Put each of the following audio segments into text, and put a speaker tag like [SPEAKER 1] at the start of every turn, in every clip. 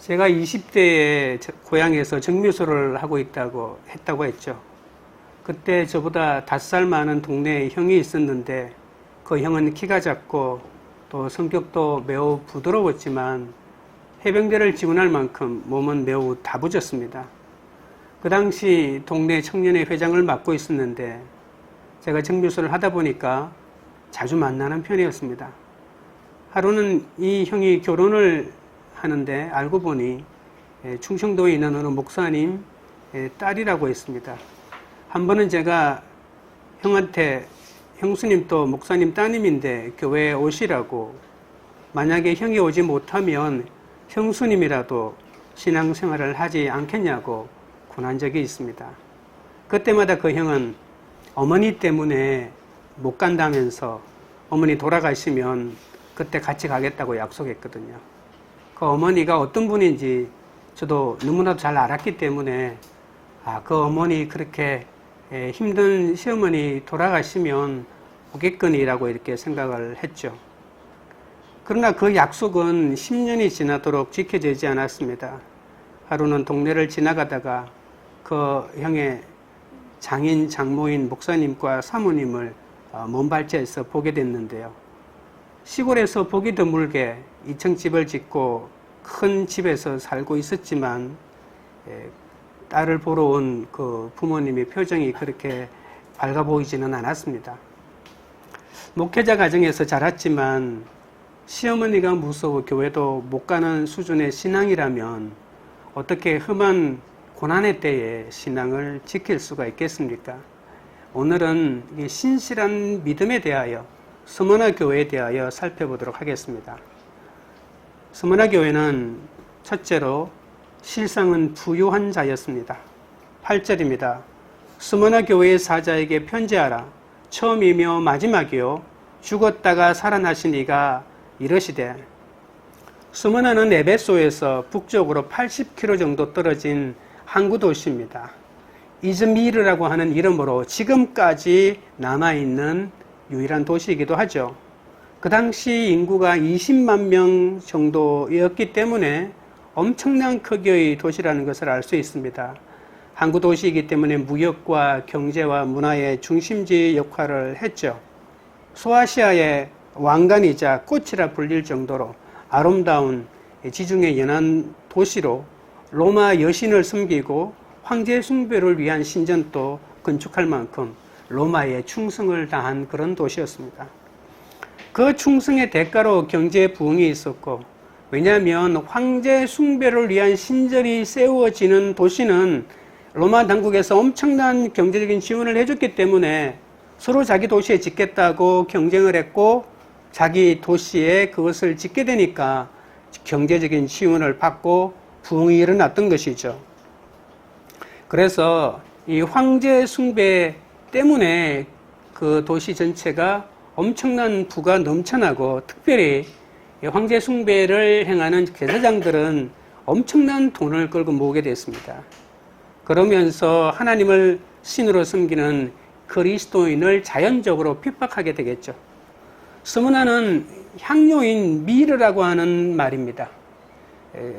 [SPEAKER 1] 제가 20대에 고향에서 정묘소를 하고 했다고 했죠. 그때 저보다 5살 많은 동네에 형이 있었는데 그 형은 키가 작고 또 성격도 매우 부드러웠지만 해병대를 지원할 만큼 몸은 매우 다부졌습니다. 그 당시 동네 청년회 회장을 맡고 있었는데 제가 정묘소를 하다 보니까 자주 만나는 편이었습니다. 하루는 이 형이 결혼을 하는데 알고 보니 충청도에 있는 어느 목사님 딸이라고 했습니다. 한 번은 제가 형한테 형수님 또 목사님 따님인데 교회에 오시라고, 만약에 형이 오지 못하면 형수님이라도 신앙생활을 하지 않겠냐고 권한 적이 있습니다. 그때마다 그 형은 어머니 때문에 못 간다면서 어머니 돌아가시면 그때 같이 가겠다고 약속했거든요. 그 어머니가 어떤 분인지 저도 너무나도 잘 알았기 때문에 그 어머니 그렇게 힘든 시어머니 돌아가시면 오겠거니라고 이렇게 생각을 했죠. 그러나 그 약속은 10년이 지나도록 지켜지지 않았습니다. 하루는 동네를 지나가다가 그 형의 장인, 장모인 목사님과 사모님을 먼 발치에서 보게 됐는데요. 시골에서 보기 드물게 2층 집을 짓고 큰 집에서 살고 있었지만 딸을 보러 온 그 부모님의 표정이 그렇게 밝아 보이지는 않았습니다. 목회자 가정에서 자랐지만 시어머니가 무서워 교회도 못 가는 수준의 신앙이라면 어떻게 험한 고난의 때에 신앙을 지킬 수가 있겠습니까? 오늘은 이 신실한 믿음에 대하여 서머나 교회에 대하여 살펴보도록 하겠습니다. 서머나 교회는 첫째로 실상은 부유한 자였습니다. 8절입니다. 서머나 교회의 사자에게 편지하라. 처음이며 마지막이요 죽었다가 살아나신 이가 이러시되. 서머나는 에베소에서 북쪽으로 80km 정도 떨어진 항구 도시입니다. 이즈미르라고 하는 이름으로 지금까지 남아있는 유일한 도시이기도 하죠. 그 당시 인구가 20만 명 정도였기 때문에 엄청난 크기의 도시라는 것을 알 수 있습니다. 항구 도시이기 때문에 무역과 경제와 문화의 중심지 역할을 했죠. 소아시아의 왕관이자 꽃이라 불릴 정도로 아름다운 지중해 연안 도시로 로마 여신을 섬기고 황제 숭배를 위한 신전도 건축할 만큼 로마에 충성을 다한 그런 도시였습니다. 그 충성의 대가로 경제 부흥이 있었고, 왜냐하면 황제 숭배를 위한 신전이 세워지는 도시는 로마 당국에서 엄청난 경제적인 지원을 해줬기 때문에 서로 자기 도시에 짓겠다고 경쟁을 했고, 자기 도시에 그것을 짓게 되니까 경제적인 지원을 받고 부흥이 일어났던 것이죠. 그래서 이 황제 숭배 때문에 그 도시 전체가 엄청난 부가 넘쳐나고, 특별히 황제 숭배를 행하는 제사장들은 엄청난 돈을 끌고 모으게 됐습니다. 그러면서 하나님을 신으로 섬기는 그리스도인을 자연적으로 핍박하게 되겠죠. 서머나는 향료인 미르라고 하는 말입니다.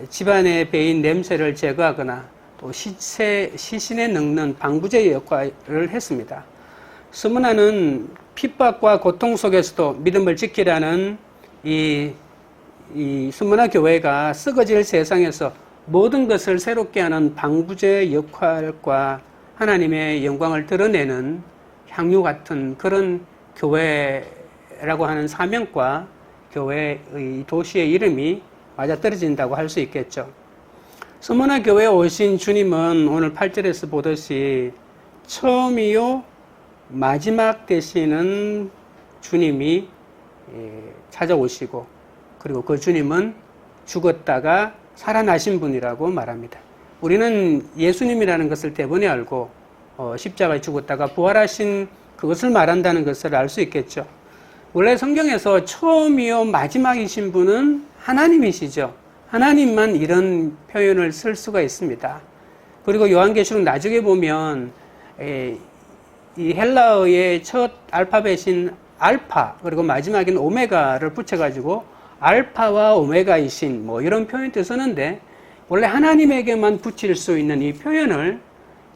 [SPEAKER 1] 집안의 배인 냄새를 제거하거나 또 시신에 넣는 방부제 역할을 했습니다. 서머나는 핍박과 고통 속에서도 믿음을 지키라는 이 서머나 교회가 썩어질 세상에서 모든 것을 새롭게 하는 방부제 역할과 하나님의 영광을 드러내는 향유 같은 그런 교회라고 하는 사명과 교회의 도시의 이름이 맞아떨어진다고 할 수 있겠죠. 서머나 교회에 오신 주님은 오늘 8절에서 보듯이 처음이요 마지막 되시는 주님이 찾아오시고, 그리고 그 주님은 죽었다가 살아나신 분이라고 말합니다. 우리는 예수님이라는 것을 대번에 알고 십자가에 죽었다가 부활하신 그것을 말한다는 것을 알 수 있겠죠. 원래 성경에서 처음이요 마지막이신 분은 하나님이시죠. 하나님만 이런 표현을 쓸 수가 있습니다. 그리고 요한계시록 나중에 보면 이 헬라어의 첫 알파벳인 알파, 그리고 마지막에는 오메가를 붙여가지고 알파와 오메가이신 이런 표현도 쓰는데, 원래 하나님에게만 붙일 수 있는 이 표현을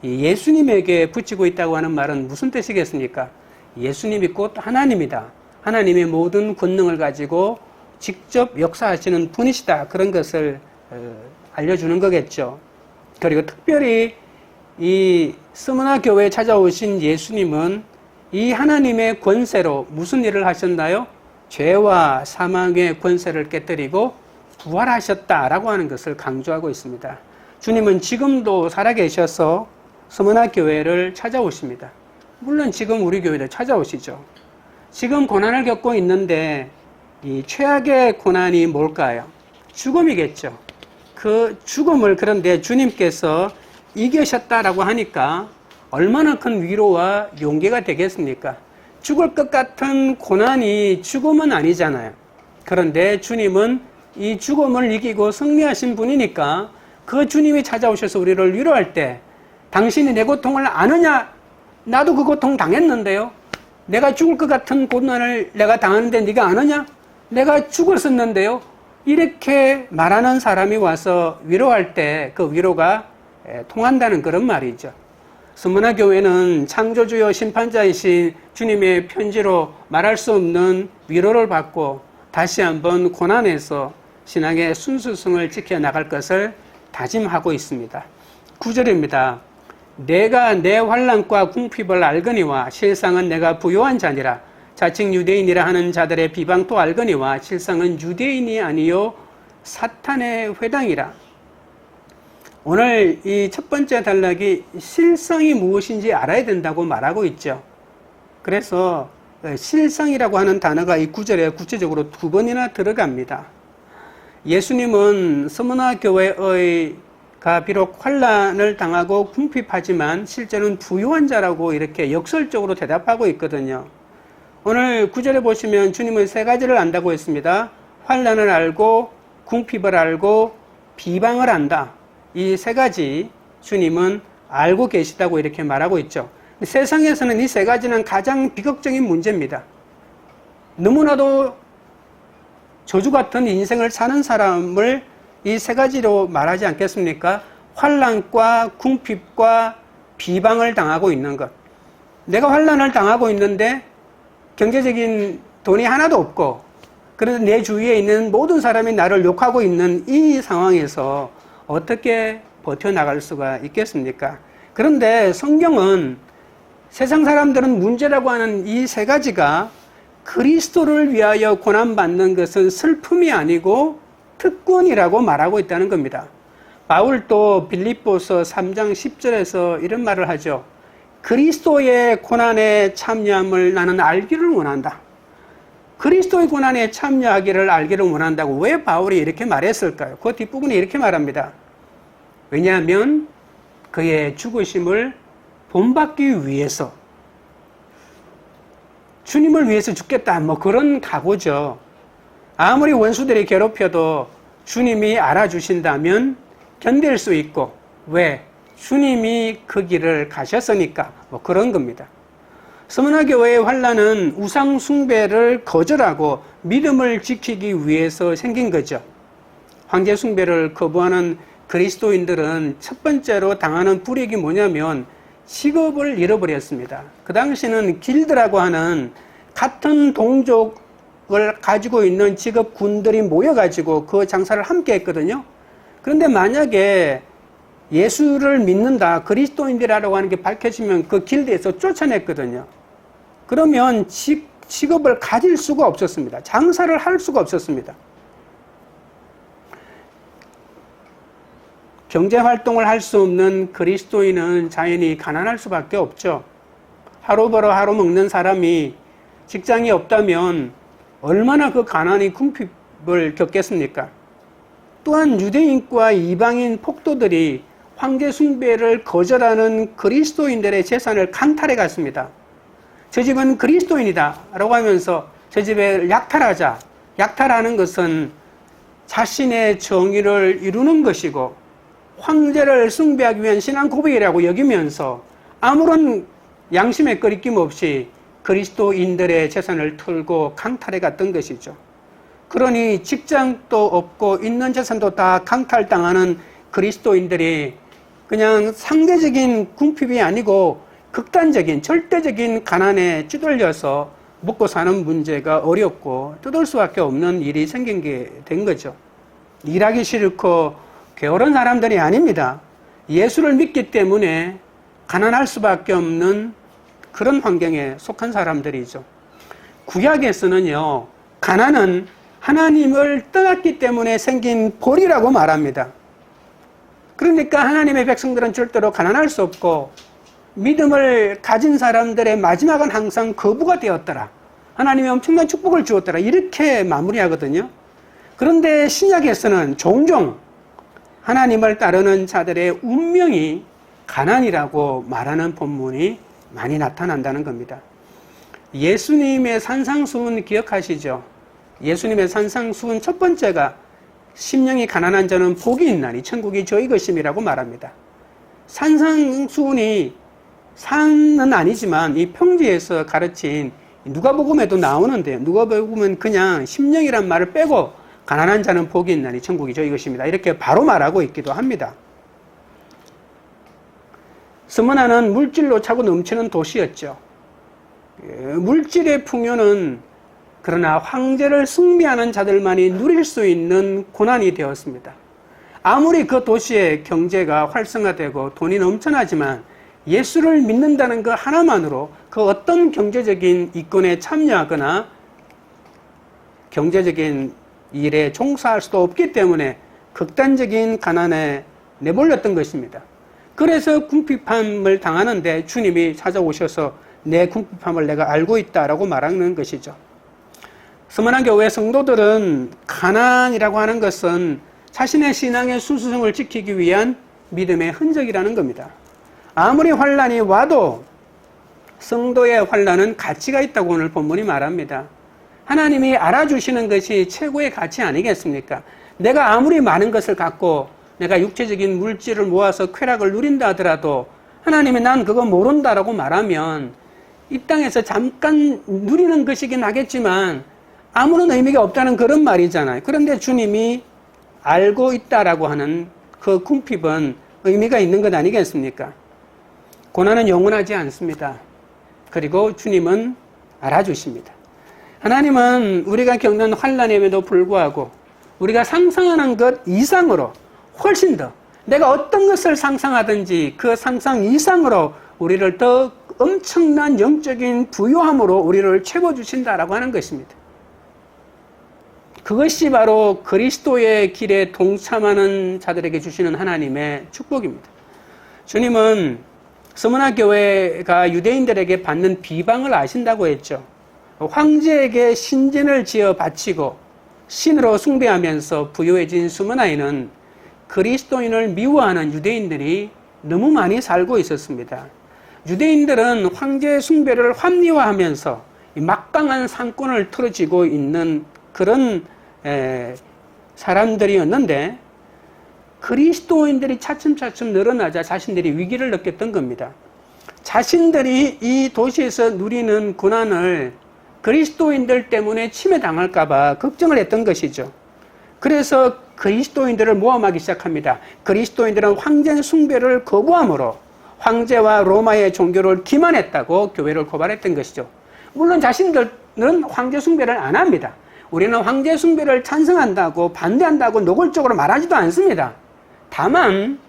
[SPEAKER 1] 예수님에게 붙이고 있다고 하는 말은 무슨 뜻이겠습니까? 예수님이 곧 하나님이다. 하나님의 모든 권능을 가지고 직접 역사하시는 분이시다. 그런 것을 알려주는 거겠죠. 그리고 특별히 이 스무나 교회에 찾아오신 예수님은 이 하나님의 권세로 무슨 일을 하셨나요? 죄와 사망의 권세를 깨뜨리고 부활하셨다라고 하는 것을 강조하고 있습니다. 주님은 지금도 살아계셔서 스무나 교회를 찾아오십니다. 물론 지금 우리 교회도 찾아오시죠. 지금 고난을 겪고 있는데 이 최악의 고난이 뭘까요? 죽음이겠죠. 그 죽음을 그런데 주님께서 이기셨다라고 하니까 얼마나 큰 위로와 용기가 되겠습니까? 죽을 것 같은 고난이 죽음은 아니잖아요. 그런데 주님은 이 죽음을 이기고 승리하신 분이니까 그 주님이 찾아오셔서 우리를 위로할 때 당신이 내 고통을 아느냐? 나도 그 고통 당했는데요. 내가 죽을 것 같은 고난을 내가 당하는데 네가 아느냐? 내가 죽었었는데요. 이렇게 말하는 사람이 와서 위로할 때 그 위로가 통한다는 그런 말이죠. 스무나 교회는 창조주요 심판자이신 주님의 편지로 말할 수 없는 위로를 받고 다시 한번 고난에서 신앙의 순수성을 지켜나갈 것을 다짐하고 있습니다. 9절입니다. 내가 내 환난과 궁핍을 알거니와 실상은 내가 부요한 자니라. 자칭 유대인이라 하는 자들의 비방도 알거니와 실상은 유대인이 아니요 사탄의 회당이라. 오늘 이 첫 번째 단락이 실상이 무엇인지 알아야 된다고 말하고 있죠. 그래서 실상이라고 하는 단어가 이 구절에 구체적으로 2번이나 들어갑니다. 예수님은 스무나 교회가 비록 환난을 당하고 궁핍하지만 실제는 부유한 자라고 이렇게 역설적으로 대답하고 있거든요. 오늘 구절에 보시면 주님은 3가지를 안다고 했습니다. 환난을 알고 궁핍을 알고 비방을 안다. 이 3가지 주님은 알고 계시다고 이렇게 말하고 있죠. 세상에서는 이 3가지는 가장 비극적인 문제입니다. 너무나도 저주 같은 인생을 사는 사람을 이 3가지로 말하지 않겠습니까? 환난과 궁핍과 비방을 당하고 있는 것. 내가 환난을 당하고 있는데 경제적인 돈이 하나도 없고 그래서 내 주위에 있는 모든 사람이 나를 욕하고 있는 이 상황에서 어떻게 버텨나갈 수가 있겠습니까? 그런데 성경은 세상 사람들은 문제라고 하는 이 3가지가 그리스도를 위하여 고난받는 것은 슬픔이 아니고 특권이라고 말하고 있다는 겁니다. 바울도 빌립보서 3장 10절에서 이런 말을 하죠. 그리스도의 고난에 참여함을 나는 알기를 원한다. 그리스도의 고난에 참여하기를 알기를 원한다고 왜 바울이 이렇게 말했을까요? 그 뒷부분에 이렇게 말합니다. 왜냐하면 그의 죽으심을 본받기 위해서 주님을 위해서 죽겠다 뭐 그런 각오죠. 아무리 원수들이 괴롭혀도 주님이 알아주신다면 견딜 수 있고 왜? 주님이 그 길을 가셨으니까 뭐 그런 겁니다. 스무나 교회의 환난은 우상 숭배를 거절하고 믿음을 지키기 위해서 생긴 거죠. 황제 숭배를 거부하는 그리스도인들은 첫 번째로 당하는 불이익이 뭐냐면 직업을 잃어버렸습니다. 그 당시는 길드라고 하는 같은 동족을 가지고 있는 직업군들이 모여가지고 그 장사를 함께 했거든요. 그런데 만약에 예수를 믿는다, 그리스도인이라고 하는 게 밝혀지면 그 길드에서 쫓아냈거든요. 그러면 직업을 가질 수가 없었습니다. 장사를 할 수가 없었습니다. 경제활동을 할 수 없는 그리스도인은 자연히 가난할 수밖에 없죠. 하루 벌어 하루 먹는 사람이 직장이 없다면 얼마나 그 가난이 궁핍을 겪겠습니까? 또한 유대인과 이방인 폭도들이 황제 숭배를 거절하는 그리스도인들의 재산을 강탈해 갔습니다. 저 집은 그리스도인이다 라고 하면서 저 집을 약탈하자. 약탈하는 것은 자신의 정의를 이루는 것이고 황제를 숭배하기 위한 신앙 고백이라고 여기면서 아무런 양심의 거리낌 없이 그리스도인들의 재산을 털고 강탈해 갔던 것이죠. 그러니 직장도 없고 있는 재산도 다 강탈당하는 그리스도인들이 그냥 상대적인 궁핍이 아니고 극단적인 절대적인 가난에 찌들려서 먹고 사는 문제가 어렵고 뜯을 수밖에 없는 일이 생긴 게 된 거죠. 일하기 싫고 게으른 사람들이 아닙니다. 예수를 믿기 때문에 가난할 수밖에 없는 그런 환경에 속한 사람들이죠. 구약에서는요, 가난은 하나님을 떠났기 때문에 생긴 벌이라고 말합니다. 그러니까 하나님의 백성들은 절대로 가난할 수 없고 믿음을 가진 사람들의 마지막은 항상 거부가 되었더라. 하나님이 엄청난 축복을 주었더라. 이렇게 마무리하거든요. 그런데 신약에서는 종종 하나님을 따르는 자들의 운명이 가난이라고 말하는 본문이 많이 나타난다는 겁니다. 예수님의 산상수훈 기억하시죠? 예수님의 산상수훈 첫 번째가 심령이 가난한 자는 복이 있나니 천국이 저희 것임이라고 말합니다. 산상수훈이 산은 아니지만 이 평지에서 가르친 누가복음에도 나오는데요. 누가복음은 그냥 심령이란 말을 빼고 가난한 자는 복이 있나니 천국이 저희 것입니다. 이렇게 바로 말하고 있기도 합니다. 스무나는 물질로 차고 넘치는 도시였죠. 물질의 풍요는 그러나 황제를 숭배하는 자들만이 누릴 수 있는 고난이 되었습니다. 아무리 그 도시의 경제가 활성화되고 돈이 넘쳐나지만 예수를 믿는다는 그 하나만으로 그 어떤 경제적인 이권에 참여하거나 경제적인 일에 종사할 수도 없기 때문에 극단적인 가난에 내몰렸던 것입니다. 그래서 궁핍함을 당하는데 주님이 찾아오셔서 내 궁핍함을 내가 알고 있다라고 말하는 것이죠. 서머나 교회 성도들은 가난이라고 하는 것은 자신의 신앙의 순수성을 지키기 위한 믿음의 흔적이라는 겁니다. 아무리 환난이 와도 성도의 환난은 가치가 있다고 오늘 본문이 말합니다. 하나님이 알아주시는 것이 최고의 가치 아니겠습니까? 내가 아무리 많은 것을 갖고 내가 육체적인 물질을 모아서 쾌락을 누린다 하더라도 하나님이 난 그거 모른다라고 말하면 이 땅에서 잠깐 누리는 것이긴 하겠지만 아무런 의미가 없다는 그런 말이잖아요. 그런데 주님이 알고 있다라고 하는 그 궁핍은 의미가 있는 것 아니겠습니까? 고난은 영원하지 않습니다. 그리고 주님은 알아주십니다. 하나님은 우리가 겪는 환난임에도 불구하고 우리가 상상하는 것 이상으로 훨씬 더 내가 어떤 것을 상상하든지 그 상상 이상으로 우리를 더 엄청난 영적인 부요함으로 우리를 채워주신다라고 하는 것입니다. 그것이 바로 그리스도의 길에 동참하는 자들에게 주시는 하나님의 축복입니다. 주님은 스무나 교회가 유대인들에게 받는 비방을 아신다고 했죠. 황제에게 신전을 지어 바치고 신으로 숭배하면서 부유해진 스무나에는 그리스도인을 미워하는 유대인들이 너무 많이 살고 있었습니다. 유대인들은 황제 숭배를 합리화하면서 막강한 상권을 틀어지고 있는 그런 사람들이었는데 그리스도인들이 차츰차츰 늘어나자 자신들이 위기를 느꼈던 겁니다. 자신들이 이 도시에서 누리는 고난을 그리스도인들 때문에 침해당할까봐 걱정을 했던 것이죠. 그래서 그리스도인들을 모함하기 시작합니다. 그리스도인들은 황제 숭배를 거부함으로 황제와 로마의 종교를 기만했다고 교회를 고발했던 것이죠. 물론 자신들은 황제 숭배를 안 합니다. 우리는 황제 숭배를 찬성한다고 반대한다고 노골적으로 말하지도 않습니다. 다만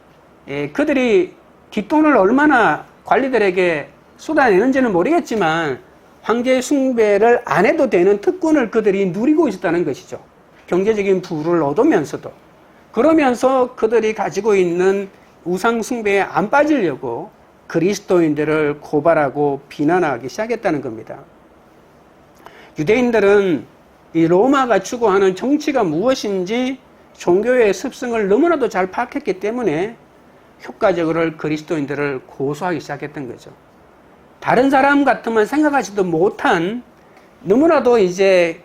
[SPEAKER 1] 그들이 뒷돈을 얼마나 관리들에게 쏟아내는지는 모르겠지만 황제 숭배를 안 해도 되는 특권을 그들이 누리고 있었다는 것이죠. 경제적인 부를 얻으면서도. 그러면서 그들이 가지고 있는 우상 숭배에 안 빠지려고 그리스도인들을 고발하고 비난하기 시작했다는 겁니다. 유대인들은 이 로마가 추구하는 정치가 무엇인지 종교의 습성을 너무나도 잘 파악했기 때문에 효과적으로 그리스도인들을 고소하기 시작했던 거죠. 다른 사람 같으면 생각하지도 못한 너무나도 이제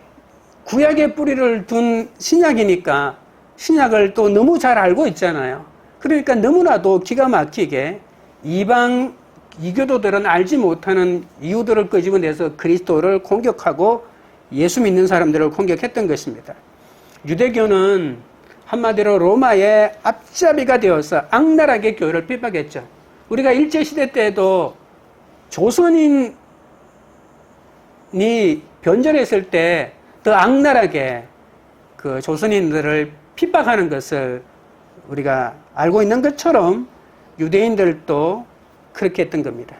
[SPEAKER 1] 구약의 뿌리를 둔 신약이니까 신약을 또 너무 잘 알고 있잖아요. 그러니까 너무나도 기가 막히게 이방 이교도들은 알지 못하는 이유들을 끄집어내서 그리스도를 공격하고 예수 믿는 사람들을 공격했던 것입니다. 유대교는 한마디로 로마의 앞잡이가 되어서 악랄하게 교회를 핍박했죠. 우리가 일제시대 때도 조선인이 변절했을 때 더 악랄하게 그 조선인들을 핍박하는 것을 우리가 알고 있는 것처럼 유대인들도 그렇게 했던 겁니다.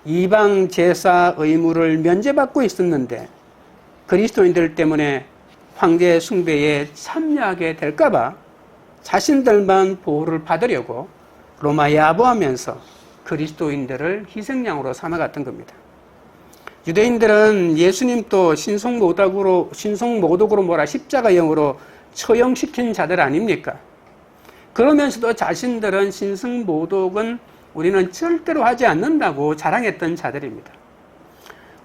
[SPEAKER 1] 이방 제사 의무를 면제받고 있었는데 그리스도인들 때문에 황제 숭배에 참여하게 될까봐 자신들만 보호를 받으려고 로마에 아부하면서 그리스도인들을 희생양으로 삼아갔던 겁니다. 유대인들은 예수님도 신성모독으로 십자가형으로 처형시킨 자들 아닙니까? 그러면서도 자신들은 신성모독은 우리는 절대로 하지 않는다고 자랑했던 자들입니다.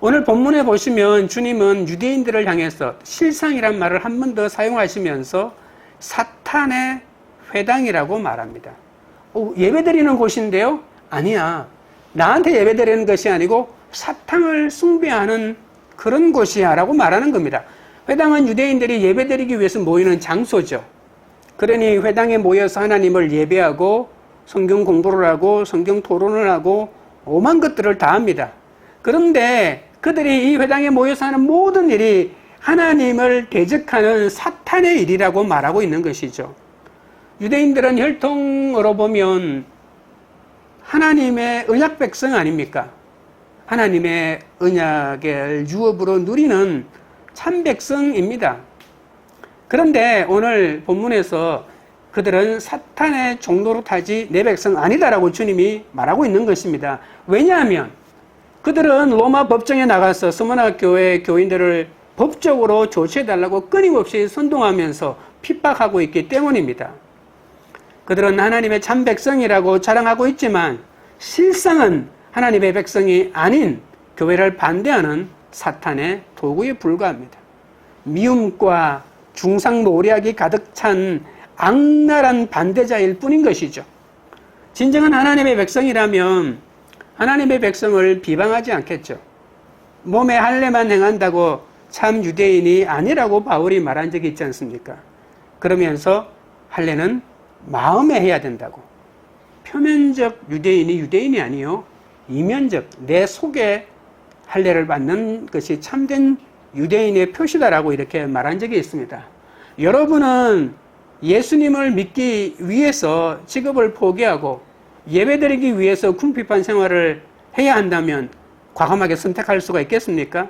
[SPEAKER 1] 오늘 본문에 보시면 주님은 유대인들을 향해서 실상이란 말을 한 번 더 사용하시면서 사탄의 회당이라고 말합니다. 예배드리는 곳인데요? 아니야. 나한테 예배드리는 것이 아니고 사탄을 숭배하는 그런 곳이야 라고 말하는 겁니다. 회당은 유대인들이 예배드리기 위해서 모이는 장소죠. 그러니 회당에 모여서 하나님을 예배하고 성경 공부를 하고 성경 토론을 하고 오만 것들을 다 합니다. 그런데 그들이 이 회당에 모여서 하는 모든 일이 하나님을 대적하는 사탄의 일이라고 말하고 있는 것이죠. 유대인들은 혈통으로 보면 하나님의 언약 백성 아닙니까? 하나님의 언약의 유업으로 누리는 참 백성입니다. 그런데 오늘 본문에서 그들은 사탄의 종로로 타지 내 백성 아니다라고 주님이 말하고 있는 것입니다. 왜냐하면 그들은 로마 법정에 나가서 스무나 교회 교인들을 법적으로 조치해달라고 끊임없이 선동하면서 핍박하고 있기 때문입니다. 그들은 하나님의 참 백성이라고 자랑하고 있지만 실상은 하나님의 백성이 아닌 교회를 반대하는 사탄의 도구에 불과합니다. 미움과 중상모략이 가득 찬 악랄한 반대자일 뿐인 것이죠. 진정한 하나님의 백성이라면 하나님의 백성을 비방하지 않겠죠. 몸에 할례만 행한다고 참 유대인이 아니라고 바울이 말한 적이 있지 않습니까? 그러면서 할례는 마음에 해야 된다고. 표면적 유대인이 아니요. 이면적 내 속에 할례를 받는 것이 참된 유대인의 표시다라고 이렇게 말한 적이 있습니다. 여러분은 예수님을 믿기 위해서 직업을 포기하고 예배드리기 위해서 궁핍한 생활을 해야 한다면 과감하게 선택할 수가 있겠습니까?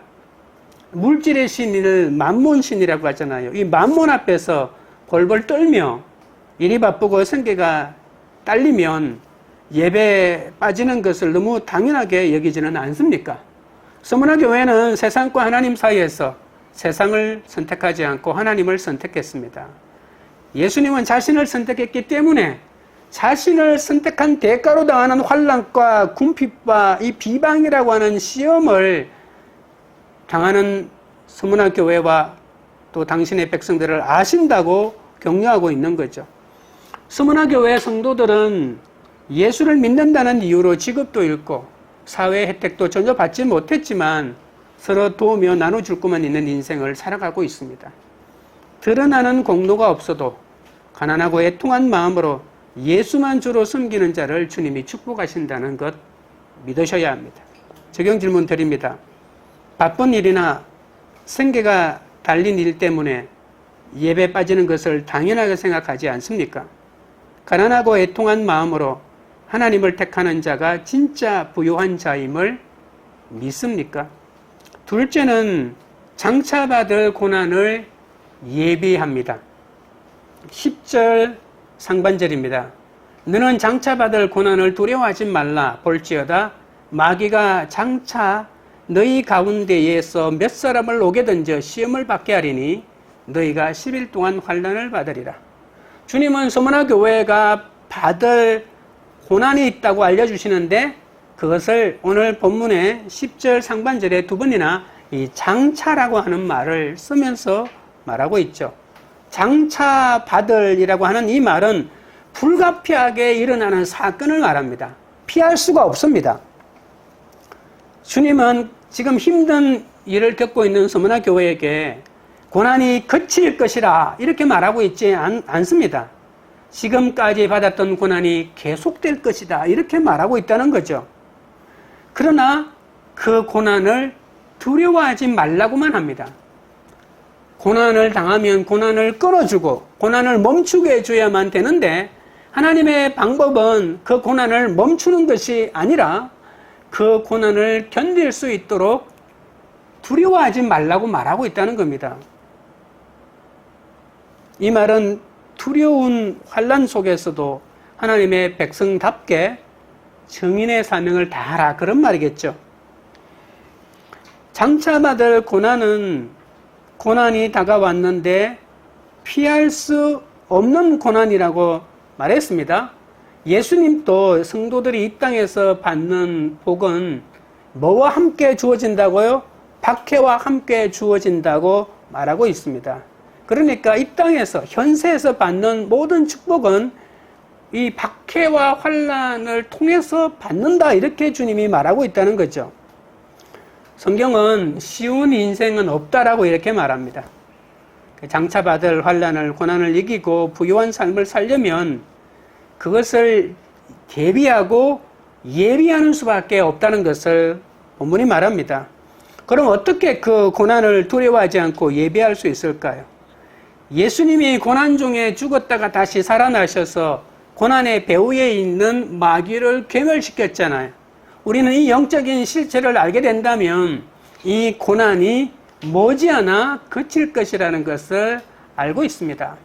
[SPEAKER 1] 물질의 신을 만몬신이라고 하잖아요. 이 만몬 앞에서 벌벌 떨며 일이 바쁘고 생계가 딸리면 예배에 빠지는 것을 너무 당연하게 여기지는 않습니까? 서문화 교회는 세상과 하나님 사이에서 세상을 선택하지 않고 하나님을 선택했습니다. 예수님은 자신을 선택했기 때문에 자신을 선택한 대가로 당하는 환난과 궁핍과 이 비방이라고 하는 시험을 당하는 서문화 교회와 또 당신의 백성들을 아신다고 격려하고 있는 거죠. 서문화 교회 성도들은 예수를 믿는다는 이유로 직업도 잃고 사회 혜택도 전혀 받지 못했지만 서로 도우며 나눠줄 것만 있는 인생을 살아가고 있습니다. 드러나는 공로가 없어도 가난하고 애통한 마음으로 예수만 주로 섬기는 자를 주님이 축복하신다는 것 믿으셔야 합니다. 적용 질문 드립니다. 바쁜 일이나 생계가 달린 일 때문에 예배 빠지는 것을 당연하게 생각하지 않습니까? 가난하고 애통한 마음으로 하나님을 택하는 자가 진짜 부요한 자임을 믿습니까? 둘째는 장차받을 고난을 예비합니다. 10절 상반절입니다. 너는 장차받을 고난을 두려워하지 말라. 볼지어다 마귀가 장차 너희 가운데에서 몇 사람을 오게 던져 시험을 받게 하리니 너희가 10일 동안 환난을 받으리라. 주님은 서문화 교회가 받을 고난이 있다고 알려주시는데 그것을 오늘 본문의 10절 상반절에 두 번이나 이 장차라고 하는 말을 쓰면서 말하고 있죠. 장차 받을이라고 하는 이 말은 불가피하게 일어나는 사건을 말합니다. 피할 수가 없습니다. 주님은 지금 힘든 일을 겪고 있는 서문화 교회에게 고난이 그칠 것이라 이렇게 말하고 있지 않습니다. 지금까지 받았던 고난이 계속될 것이다 이렇게 말하고 있다는 거죠. 그러나 그 고난을 두려워하지 말라고만 합니다. 고난을 당하면 고난을 끊어주고 고난을 멈추게 해줘야만 되는데 하나님의 방법은 그 고난을 멈추는 것이 아니라 그 고난을 견딜 수 있도록 두려워하지 말라고 말하고 있다는 겁니다. 이 말은 두려운 환난 속에서도 하나님의 백성답게 증인의 사명을 다하라 그런 말이겠죠. 장차 받을 고난은 고난이 다가왔는데 피할 수 없는 고난이라고 말했습니다. 예수님도 성도들이 이 땅에서 받는 복은 뭐와 함께 주어진다고요? 박해와 함께 주어진다고 말하고 있습니다. 그러니까 이 땅에서 현세에서 받는 모든 축복은 이 박해와 환난을 통해서 받는다 이렇게 주님이 말하고 있다는 거죠. 성경은 쉬운 인생은 없다라고 이렇게 말합니다. 장차 받을 환난을 고난을 이기고 부유한 삶을 살려면 그것을 대비하고 예비하는 수밖에 없다는 것을 본문이 말합니다. 그럼 어떻게 그 고난을 두려워하지 않고 예비할 수 있을까요? 예수님이 고난 중에 죽었다가 다시 살아나셔서 고난의 배후에 있는 마귀를 괴멸시켰잖아요. 우리는 이 영적인 실체를 알게 된다면 이 고난이 머지않아 그칠 것이라는 것을 알고 있습니다.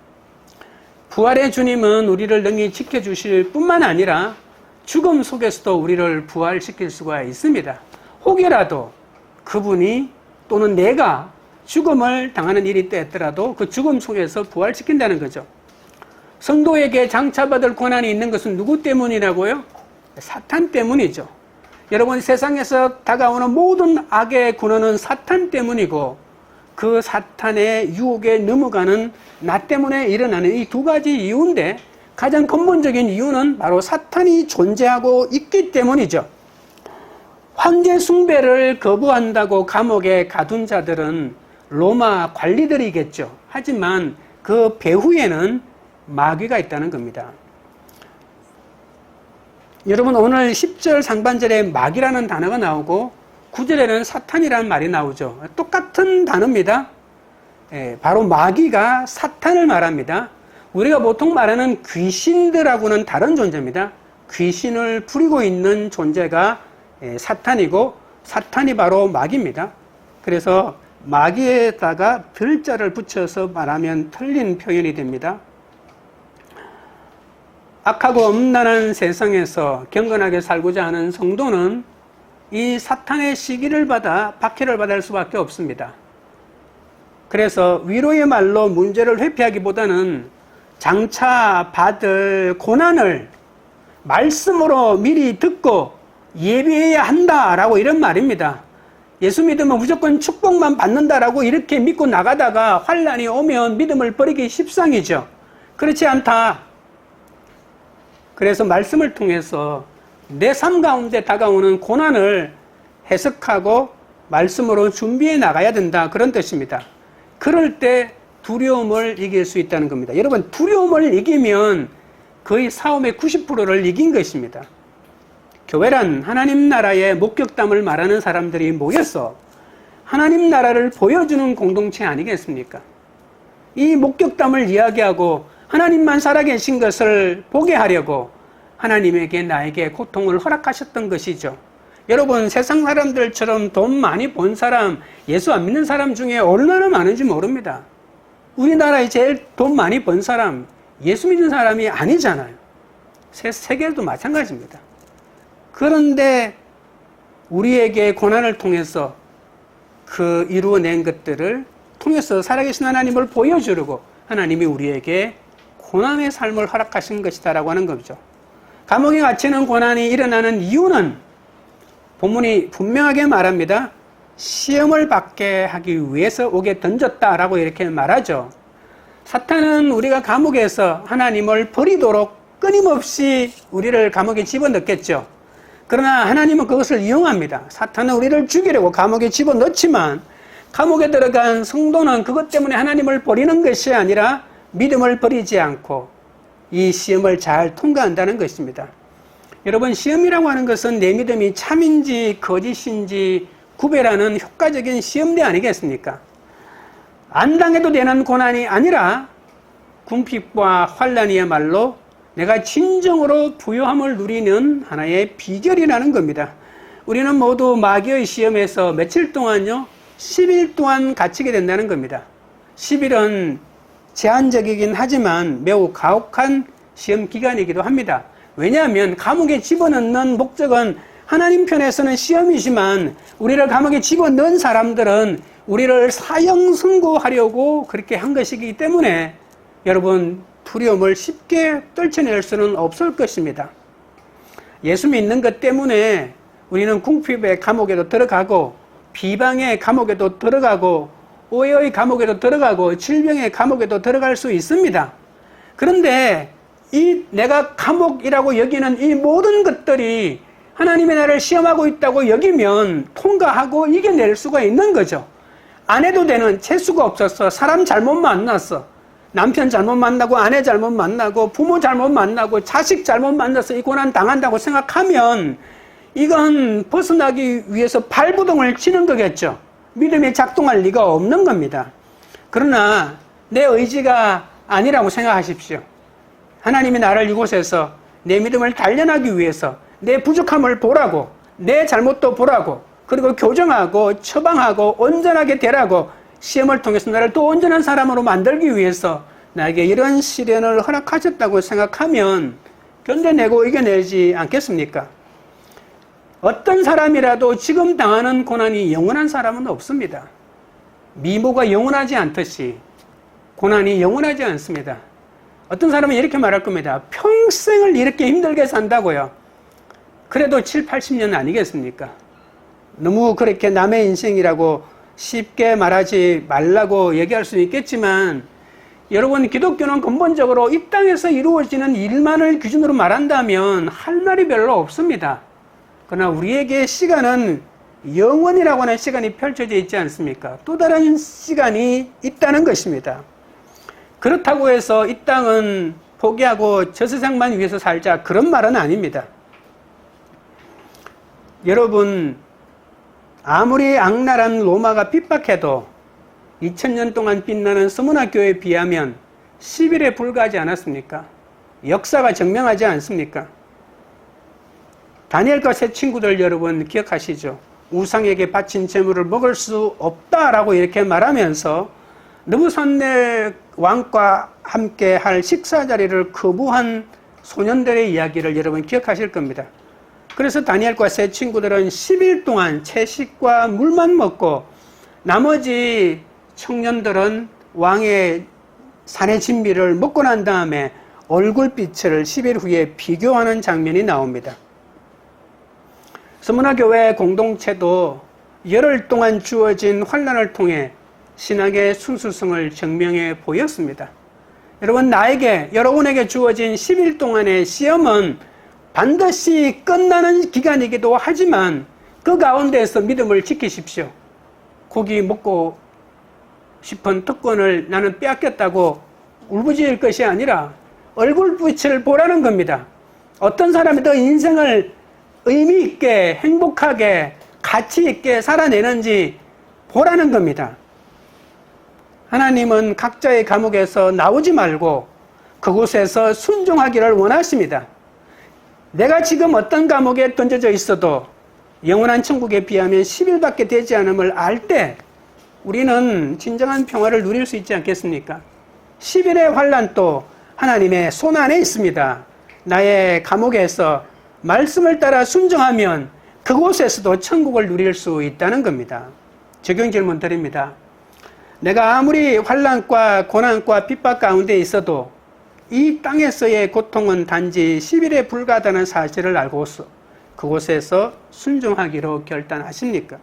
[SPEAKER 1] 부활의 주님은 우리를 능히 지켜주실 뿐만 아니라 죽음 속에서도 우리를 부활시킬 수가 있습니다. 혹여라도 그분이 또는 내가 죽음을 당하는 일이 있더라도 그 죽음 속에서 부활시킨다는 거죠. 성도에게 장차받을 고난이 있는 것은 누구 때문이라고요? 사탄 때문이죠. 여러분, 세상에서 다가오는 모든 악의 근원은 사탄 때문이고 그 사탄의 유혹에 넘어가는 나 때문에 일어나는 이 두 가지 이유인데 가장 근본적인 이유는 바로 사탄이 존재하고 있기 때문이죠. 황제 숭배를 거부한다고 감옥에 가둔 자들은 로마 관리들이겠죠. 하지만 그 배후에는 마귀가 있다는 겁니다. 여러분, 오늘 10절 상반절에 마귀라는 단어가 나오고 9절에는 사탄이라는 말이 나오죠. 똑같은 단어입니다. 바로 마귀가 사탄을 말합니다. 우리가 보통 말하는 귀신들하고는 다른 존재입니다. 귀신을 부리고 있는 존재가 사탄이고 사탄이 바로 마귀입니다. 그래서 마귀에다가 들자를 붙여서 말하면 틀린 표현이 됩니다. 악하고 엄난한 세상에서 경건하게 살고자 하는 성도는 이 사탄의 시기를 받아 박해를 받을 수밖에 없습니다. 그래서 위로의 말로 문제를 회피하기보다는 장차 받을 고난을 말씀으로 미리 듣고 예비해야 한다라고 이런 말입니다. 예수 믿으면 무조건 축복만 받는다라고 이렇게 믿고 나가다가 환난이 오면 믿음을 버리기 십상이죠. 그렇지 않다. 그래서 말씀을 통해서 내 삶 가운데 다가오는 고난을 해석하고 말씀으로 준비해 나가야 된다. 그런 뜻입니다. 그럴 때 두려움을 이길 수 있다는 겁니다. 여러분, 두려움을 이기면 거의 싸움의 90%를 이긴 것입니다. 교회란 하나님 나라의 목격담을 말하는 사람들이 모여서 하나님 나라를 보여주는 공동체 아니겠습니까? 이 목격담을 이야기하고 하나님만 살아계신 것을 보게 하려고 하나님에게 나에게 고통을 허락하셨던 것이죠. 여러분, 세상 사람들처럼 돈 많이 번 사람, 예수 안 믿는 사람 중에 얼마나 많은지 모릅니다. 우리나라에 제일 돈 많이 번 사람, 예수 믿는 사람이 아니잖아요. 세계도 마찬가지입니다. 그런데 우리에게 고난을 통해서 그 이루어낸 것들을 통해서 살아계신 하나님을 보여주려고 하나님이 우리에게 고난의 삶을 허락하신 것이다라고 하는 거죠. 감옥에 갇히는 고난이 일어나는 이유는 본문이 분명하게 말합니다. 시험을 받게 하기 위해서 오게 던졌다라고 이렇게 말하죠. 사탄은 우리가 감옥에서 하나님을 버리도록 끊임없이 우리를 감옥에 집어넣겠죠. 그러나 하나님은 그것을 이용합니다. 사탄은 우리를 죽이려고 감옥에 집어넣지만 감옥에 들어간 성도는 그것 때문에 하나님을 버리는 것이 아니라 믿음을 버리지 않고 이 시험을 잘 통과한다는 것입니다. 여러분, 시험이라고 하는 것은 내 믿음이 참인지 거짓인지 구별하는 효과적인 시험대 아니겠습니까? 안 당해도 되는 고난이 아니라 궁핍과 환난이야말로 내가 진정으로 부요함을 누리는 하나의 비결이라는 겁니다. 우리는 모두 마귀의 시험에서 며칠 동안요? 10일 동안 갇히게 된다는 겁니다. 10일은 제한적이긴 하지만 매우 가혹한 시험 기간이기도 합니다. 왜냐하면 감옥에 집어넣는 목적은 하나님 편에서는 시험이지만 우리를 감옥에 집어넣은 사람들은 우리를 사형 선고하려고 그렇게 한 것이기 때문에 여러분, 두려움을 쉽게 떨쳐낼 수는 없을 것입니다. 예수 믿는 것 때문에 우리는 궁핍의 감옥에도 들어가고 비방의 감옥에도 들어가고 오해의 감옥에도 들어가고 질병의 감옥에도 들어갈 수 있습니다. 그런데 이 내가 감옥이라고 여기는 이 모든 것들이 하나님의 나를 시험하고 있다고 여기면 통과하고 이겨낼 수가 있는 거죠. 안 해도 되는, 재수가 없었어. 사람 잘못 만났어. 남편 잘못 만나고 아내 잘못 만나고 부모 잘못 만나고 자식 잘못 만나서 이 고난 당한다고 생각하면 이건 벗어나기 위해서 발부동을 치는 거겠죠. 믿음이 작동할 리가 없는 겁니다. 그러나 내 의지가 아니라고 생각하십시오. 하나님이 나를 이곳에서 내 믿음을 단련하기 위해서 내 부족함을 보라고, 내 잘못도 보라고, 그리고 교정하고 처방하고 온전하게 되라고 시험을 통해서 나를 또 온전한 사람으로 만들기 위해서 나에게 이런 시련을 허락하셨다고 생각하면 견뎌내고 이겨내지 않겠습니까? 어떤 사람이라도 지금 당하는 고난이 영원한 사람은 없습니다. 미모가 영원하지 않듯이 고난이 영원하지 않습니다. 어떤 사람은 이렇게 말할 겁니다. 평생을 이렇게 힘들게 산다고요. 그래도 7, 80년 아니겠습니까? 너무 그렇게 남의 인생이라고 쉽게 말하지 말라고 얘기할 수 있겠지만 여러분, 기독교는 근본적으로 이 땅에서 이루어지는 일만을 기준으로 말한다면 할 말이 별로 없습니다. 그러나 우리에게 시간은 영원이라고 하는 시간이 펼쳐져 있지 않습니까? 또 다른 시간이 있다는 것입니다. 그렇다고 해서 이 땅은 포기하고 저 세상만 위해서 살자, 그런 말은 아닙니다. 여러분, 아무리 악랄한 로마가 핍박해도 2000년 동안 빛나는 서문화 교회에 비하면 10일에 불과하지 않았습니까? 역사가 증명하지 않습니까? 다니엘과 세 친구들 여러분 기억하시죠? 우상에게 바친 재물을 먹을 수 없다라고 이렇게 말하면서 느부갓네살 왕과 함께 할 식사 자리를 거부한 소년들의 이야기를 여러분 기억하실 겁니다. 그래서 다니엘과 세 친구들은 10일 동안 채식과 물만 먹고 나머지 청년들은 왕의 산의 진미를 먹고 난 다음에 얼굴빛을 10일 후에 비교하는 장면이 나옵니다. 서문화 교회 공동체도 열흘 동안 주어진 환난을 통해 신학의 순수성을 증명해 보였습니다. 여러분, 나에게, 여러분에게 주어진 10일 동안의 시험은 반드시 끝나는 기간이기도 하지만 그 가운데에서 믿음을 지키십시오. 고기 먹고 싶은 특권을 나는 빼앗겼다고 울부짖을 것이 아니라 얼굴빛을 보라는 겁니다. 어떤 사람이 더 인생을 의미 있게, 행복하게, 가치 있게 살아내는지 보라는 겁니다. 하나님은 각자의 감옥에서 나오지 말고 그곳에서 순종하기를 원하십니다. 내가 지금 어떤 감옥에 던져져 있어도 영원한 천국에 비하면 10일밖에 되지 않음을 알 때 우리는 진정한 평화를 누릴 수 있지 않겠습니까? 10일의 환난도 하나님의 손 안에 있습니다. 나의 감옥에서 말씀을 따라 순종하면 그곳에서도 천국을 누릴 수 있다는 겁니다. 적용 질문 드립니다. 내가 아무리 환난과 고난과 핍박 가운데 있어도 이 땅에서의 고통은 단지 10일에 불과하다는 사실을 알고서 그곳에서 순종하기로 결단하십니까?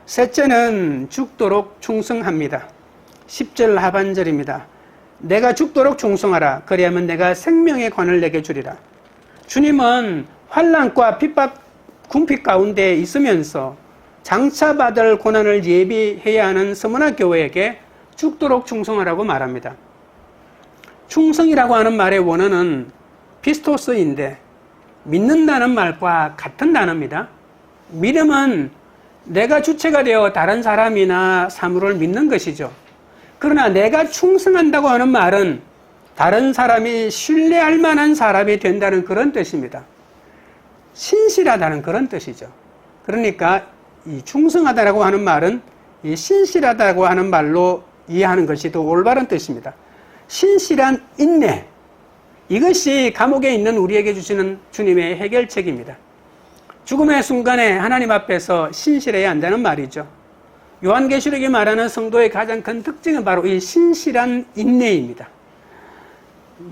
[SPEAKER 1] 셋째는 죽도록 충성합니다. 10절 하반절입니다. 내가 죽도록 충성하라. 그리하면 내가 생명의 관을 내게 주리라. 주님은 환난과 핍박, 궁핍 가운데 있으면서 장차 받을 고난을 예비해야 하는 서머나 교회에게 죽도록 충성하라고 말합니다. 충성이라고 하는 말의 원어는 피스토스인데 믿는다는 말과 같은 단어입니다. 믿음은 내가 주체가 되어 다른 사람이나 사물을 믿는 것이죠. 그러나 내가 충성한다고 하는 말은 다른 사람이 신뢰할 만한 사람이 된다는 그런 뜻입니다. 신실하다는 그런 뜻이죠. 그러니까 이 충성하다라고 하는 말은 이 신실하다고 하는 말로 이해하는 것이 더 올바른 뜻입니다. 신실한 인내, 이것이 감옥에 있는 우리에게 주시는 주님의 해결책입니다. 죽음의 순간에 하나님 앞에서 신실해야 한다는 말이죠. 요한계시록이 말하는 성도의 가장 큰 특징은 바로 이 신실한 인내입니다.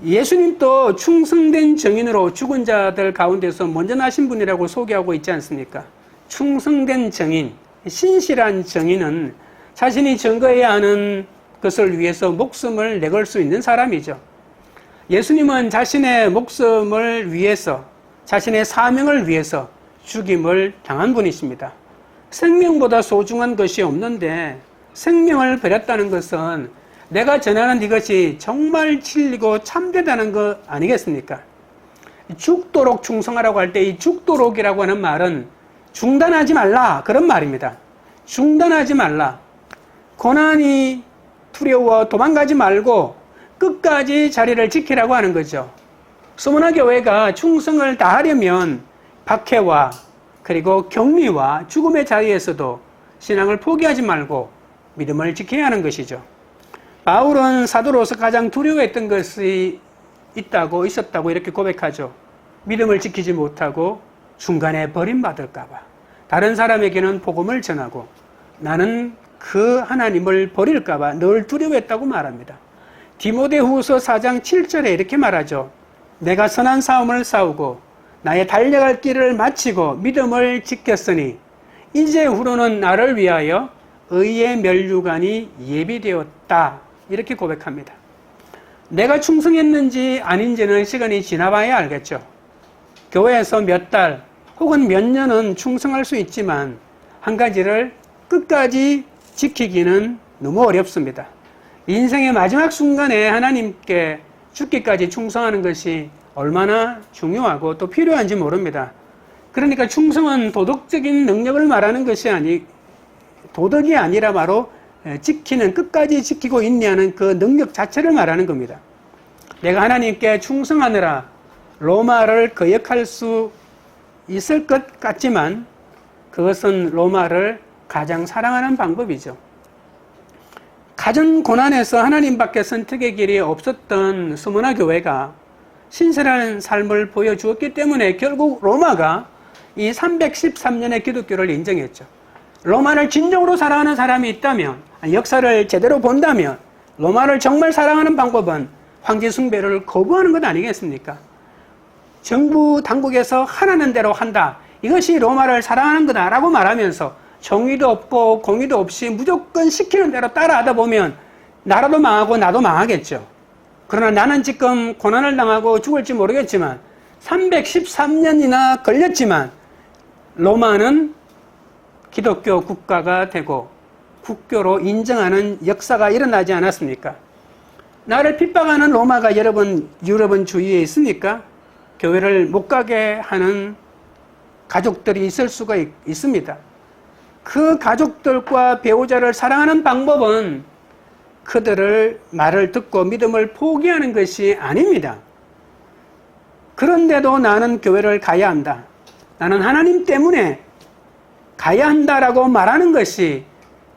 [SPEAKER 1] 예수님도 충성된 증인으로 죽은 자들 가운데서 먼저 나신 분이라고 소개하고 있지 않습니까? 충성된 증인, 신실한 증인은 자신이 증거해야 하는 것을 위해서 목숨을 내걸 수 있는 사람이죠. 예수님은 자신의 목숨을 위해서, 자신의 사명을 위해서 죽임을 당한 분이십니다. 생명보다 소중한 것이 없는데 생명을 버렸다는 것은 내가 전하는 이것이 정말 진리고 참되다는 것 아니겠습니까? 죽도록 충성하라고 할 때 이 죽도록이라고 하는 말은 중단하지 말라, 그런 말입니다. 중단하지 말라. 고난이 두려워 도망가지 말고 끝까지 자리를 지키라고 하는 거죠. 서머나 교회가 충성을 다하려면 박해와 그리고 격리와 죽음의 자리에서도 신앙을 포기하지 말고 믿음을 지켜야 하는 것이죠. 바울은 사도로서 가장 두려워했던 것이 있었다고 이렇게 고백하죠. 믿음을 지키지 못하고 중간에 버림받을까 봐, 다른 사람에게는 복음을 전하고 나는 그 하나님을 버릴까 봐 늘 두려워했다고 말합니다. 디모데후서 4장 7절에 이렇게 말하죠. 내가 선한 싸움을 싸우고 나의 달려갈 길을 마치고 믿음을 지켰으니 이제 후로는 나를 위하여 의의 면류관이 예비되었다, 이렇게 고백합니다. 내가 충성했는지 아닌지는 시간이 지나봐야 알겠죠. 교회에서 몇 달 혹은 몇 년은 충성할 수 있지만 한 가지를 끝까지 지키기는 너무 어렵습니다. 인생의 마지막 순간에 하나님께 죽기까지 충성하는 것이 얼마나 중요하고 또 필요한지 모릅니다. 그러니까 충성은 도덕적인 능력을 말하는 것이 도덕이 아니라 바로 지키는, 끝까지 지키고 인내하는 그 능력 자체를 말하는 겁니다. 내가 하나님께 충성하느라 로마를 거역할 수 있을 것 같지만 그것은 로마를 가장 사랑하는 방법이죠. 가전 고난에서 하나님밖에 선택의 길이 없었던 스무나 교회가 신실한 삶을 보여주었기 때문에 결국 로마가 이 313년의 기독교를 인정했죠. 로마를 진정으로 사랑하는 사람이 있다면, 역사를 제대로 본다면 로마를 정말 사랑하는 방법은 황제 숭배를 거부하는 것 아니겠습니까? 정부 당국에서 하라는 대로 한다, 이것이 로마를 사랑하는 거다라고 말하면서 정의도 없고 공의도 없이 무조건 시키는 대로 따라하다 보면 나라도 망하고 나도 망하겠죠. 그러나 나는 지금 고난을 당하고 죽을지 모르겠지만 313년이나 걸렸지만 로마는 기독교 국가가 되고 국교로 인정하는 역사가 일어나지 않았습니까? 나를 핍박하는 로마가 여러분 주위에 있습니까? 교회를 못 가게 하는 가족들이 있을 수가 있습니다. 그 가족들과 배우자를 사랑하는 방법은 그들을 말을 듣고 믿음을 포기하는 것이 아닙니다. 그런데도 나는 교회를 가야 한다, 나는 하나님 때문에 가야 한다라고 말하는 것이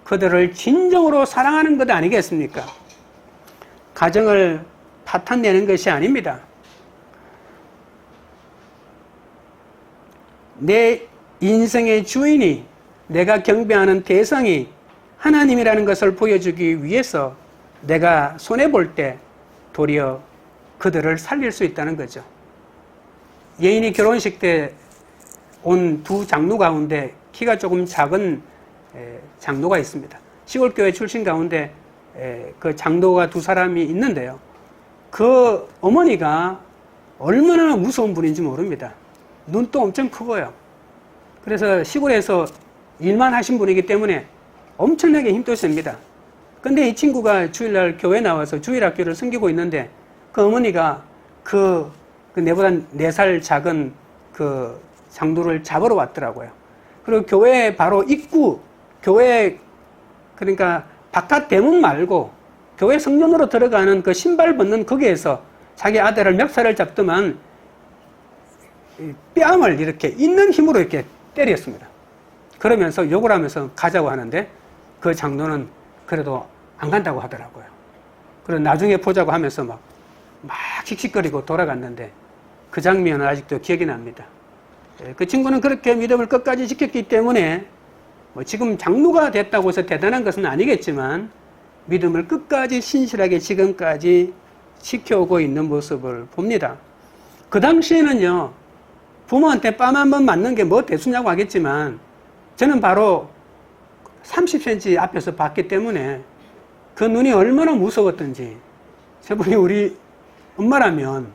[SPEAKER 1] 그들을 진정으로 사랑하는 것 아니겠습니까? 가정을 파탄내는 것이 아닙니다. 내 인생의 주인이, 내가 경배하는 대상이 하나님이라는 것을 보여주기 위해서 내가 손해볼 때 도리어 그들을 살릴 수 있다는 거죠. 예인이 결혼식 때 온 두 장로 가운데 키가 조금 작은 장로가 있습니다. 시골교회 출신 가운데 그 장로가 두 사람이 있는데요. 그 어머니가 얼마나 무서운 분인지 모릅니다. 눈도 엄청 크고요. 그래서 시골에서 일만 하신 분이기 때문에 엄청나게 힘도 셉니다. 근데 이 친구가 주일날 교회 나와서 주일학교를 섬기고 있는데 그 어머니가 그 내보다 4살 작은 그 장로를 잡으러 왔더라고요. 그리고 교회 바로 입구, 교회 그러니까 바깥 대문 말고 교회 성전으로 들어가는 그 신발 벗는 거기에서 자기 아들을 멱살을 잡더만 뺨을 이렇게 있는 힘으로 이렇게 때렸습니다. 그러면서 욕을 하면서 가자고 하는데 그 장로는 그래도 안 간다고 하더라고요. 그리고 나중에 보자고 하면서 막 킥킥거리고 돌아갔는데 그 장면은 아직도 기억이 납니다. 그 친구는 그렇게 믿음을 끝까지 지켰기 때문에 뭐 지금 장로가 됐다고 해서 대단한 것은 아니겠지만 믿음을 끝까지 신실하게 지금까지 지켜오고 있는 모습을 봅니다. 그 당시에는요, 부모한테 뺨 한 번 맞는 게 뭐 대수냐고 하겠지만 저는 바로 30cm 앞에서 봤기 때문에 그 눈이 얼마나 무서웠던지, 저분이 우리 엄마라면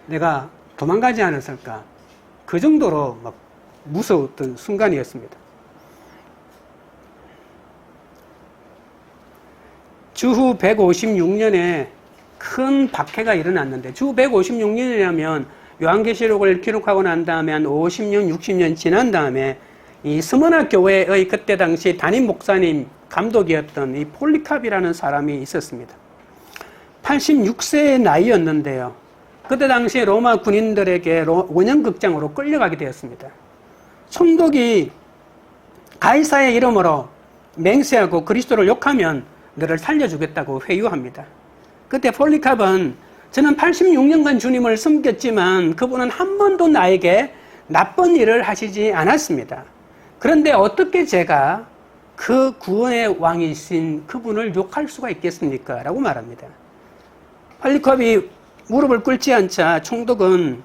[SPEAKER 1] 내가 도망가지 않았을까, 그 정도로 막 무서웠던 순간이었습니다. 주후 156년에 큰 박해가 일어났는데, 주후 156년이라면 요한계시록을 기록하고 난 다음에 한 50년, 60년 지난 다음에 이 스무나 교회의 그때 당시 담임 목사님 감독이었던 이 폴리캅이라는 사람이 있었습니다. 86세의 나이였는데요. 그때 당시 로마 군인들에게 원형극장으로 끌려가게 되었습니다. 총독이 가이사의 이름으로 맹세하고 그리스도를 욕하면 너를 살려주겠다고 회유합니다. 그때 폴리캅은 저는 86년간 주님을 섬겼지만 그분은 한 번도 나에게 나쁜 일을 하시지 않았습니다. 그런데 어떻게 제가 그 구원의 왕이신 그분을 욕할 수가 있겠습니까? 라고 말합니다. 폴리캅이 무릎을 꿇지 않자 총독은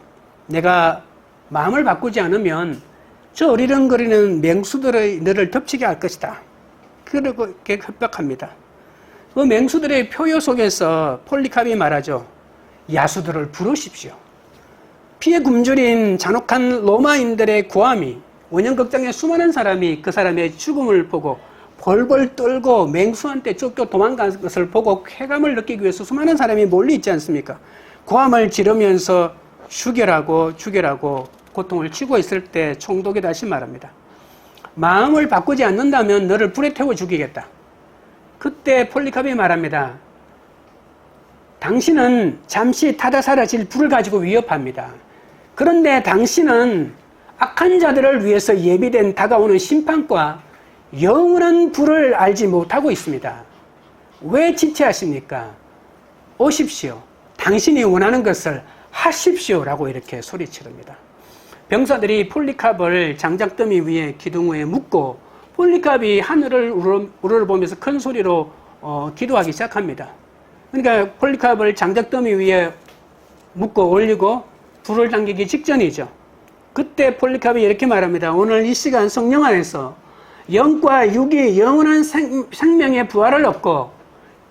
[SPEAKER 1] 내가 마음을 바꾸지 않으면 저 어리렁거리는 맹수들의 너를 덮치게 할 것이다. 그렇게 협박합니다. 그 맹수들의 표효 속에서 폴리캅이 말하죠. 야수들을 부르십시오. 피에 굶주린 잔혹한 로마인들의 고함이, 원형극장에 수많은 사람이 그 사람의 죽음을 보고 벌벌 떨고 맹수한테 쫓겨 도망간 것을 보고 쾌감을 느끼기 위해서 수많은 사람이 몰려 있지 않습니까? 고함을 지르면서 죽여라고 고통을 치고 있을 때 총독이 다시 말합니다. 마음을 바꾸지 않는다면 너를 불에 태워 죽이겠다. 그때 폴리캅이 말합니다. 당신은 잠시 타다 사라질 불을 가지고 위협합니다. 그런데 당신은 악한 자들을 위해서 예비된 다가오는 심판과 영원한 불을 알지 못하고 있습니다. 왜 지체하십니까? 오십시오. 당신이 원하는 것을 하십시오라고 이렇게 소리치릅니다. 병사들이 폴리캅을 장작더미 위에 기둥 위에 묶고 폴리캅이 하늘을 우러러보면서 큰 소리로 기도하기 시작합니다. 그러니까 폴리캅을 장작더미 위에 묶고 올리고 불을 당기기 직전이죠. 그때 폴리캅이 이렇게 말합니다. 오늘 이 시간 성령 안에서 영과 육이 영원한 생명의 부활을 얻고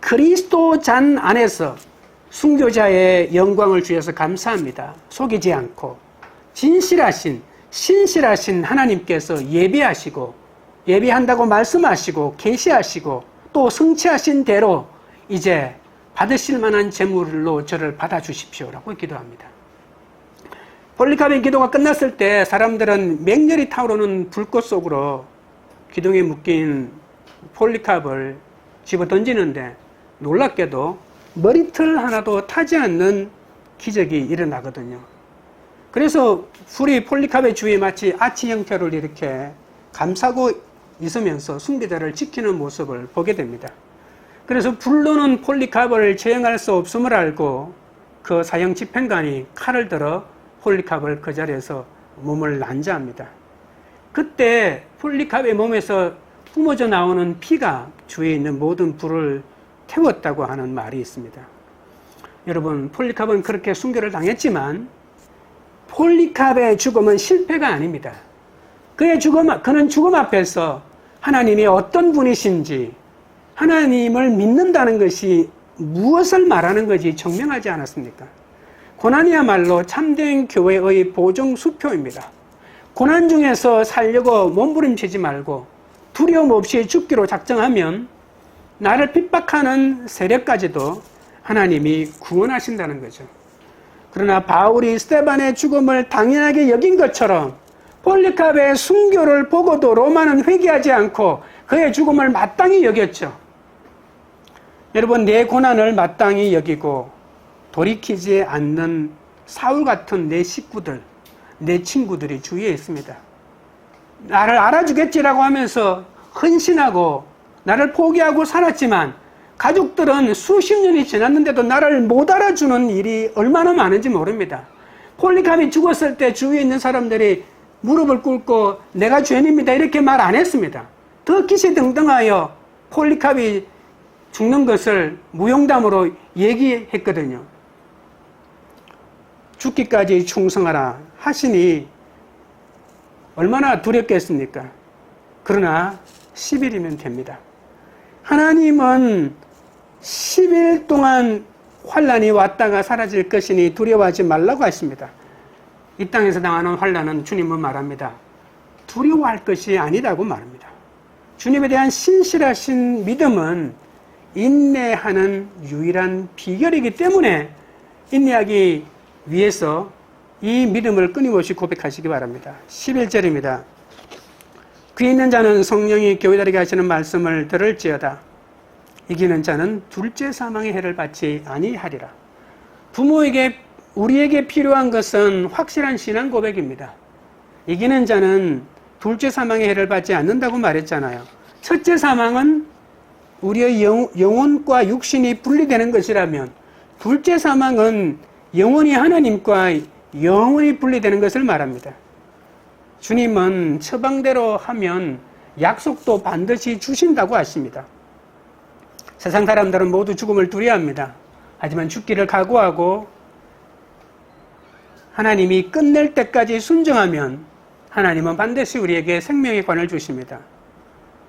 [SPEAKER 1] 그리스도 잔 안에서 순교자의 영광을 주셔서 감사합니다. 속이지 않고 진실하신 신실하신 하나님께서 예비한다고 말씀하시고 계시하시고 또 성취하신 대로 이제 받으실 만한 제물로 저를 받아주십시오라고 기도합니다. 폴리캅의 기도가 끝났을 때 사람들은 맹렬히 타오르는 불꽃 속으로 기둥에 묶인 폴리캅을 집어 던지는데 놀랍게도 머리털 하나도 타지 않는 기적이 일어나거든요. 그래서 불이 폴리캅의 주위에 마치 아치 형태를 이렇게 감싸고 있으면서 순교자를 지키는 모습을 보게 됩니다. 그래서 불로는 폴리캅을 처형할 수 없음을 알고 그 사형 집행관이 칼을 들어 폴리캅을 그 자리에서 몸을 난자합니다. 그때 폴리캅의 몸에서 뿜어져 나오는 피가 주위에 있는 모든 불을 태웠다고 하는 말이 있습니다. 여러분, 폴리캅은 그렇게 순교를 당했지만 폴리캅의 죽음은 실패가 아닙니다. 그는 죽음 앞에서 하나님이 어떤 분이신지, 하나님을 믿는다는 것이 무엇을 말하는 것인지 증명하지 않았습니까? 고난이야말로 참된 교회의 보증 수표입니다. 고난 중에서 살려고 몸부림치지 말고 두려움 없이 죽기로 작정하면 나를 핍박하는 세력까지도 하나님이 구원하신다는 거죠. 그러나 바울이 스데반의 죽음을 당연하게 여긴 것처럼 폴리카베의 순교를 보고도 로마는 회개하지 않고 그의 죽음을 마땅히 여겼죠. 여러분, 내 고난을 마땅히 여기고 돌이키지 않는 사울 같은 내 식구들, 내 친구들이 주위에 있습니다. 나를 알아주겠지라고 하면서 헌신하고 나를 포기하고 살았지만 가족들은 수십 년이 지났는데도 나를 못 알아주는 일이 얼마나 많은지 모릅니다. 폴리카베이 죽었을 때 주위에 있는 사람들이 무릎을 꿇고 내가 죄인입니다 이렇게 말 안 했습니다. 더 기시등등하여 폴리카베이 죽는 것을 무용담으로 얘기했거든요. 죽기까지 충성하라 하시니 얼마나 두렵겠습니까? 그러나 10일이면 됩니다. 하나님은 10일 동안 환난이 왔다가 사라질 것이니 두려워하지 말라고 하십니다. 이 땅에서 당하는 환난은 주님은 말합니다. 두려워할 것이 아니라고 말합니다. 주님에 대한 신실하신 믿음은 인내하는 유일한 비결이기 때문에 인내하기 위해서 이 믿음을 끊임없이 고백하시기 바랍니다. 11절입니다. 귀 있는 자는 성령이 교회다리게 하시는 말씀을 들을지어다. 이기는 자는 둘째 사망의 해를 받지 아니하리라. 부모에게 우리에게 필요한 것은 확실한 신앙 고백입니다. 이기는 자는 둘째 사망의 해를 받지 않는다고 말했잖아요. 첫째 사망은 우리의 영혼과 육신이 분리되는 것이라면 둘째 사망은 영혼이 하나님과 영원히 분리되는 것을 말합니다. 주님은 처방대로 하면 약속도 반드시 주신다고 하십니다. 세상 사람들은 모두 죽음을 두려워합니다. 하지만 죽기를 각오하고 하나님이 끝낼 때까지 순종하면 하나님은 반드시 우리에게 생명의 관을 주십니다.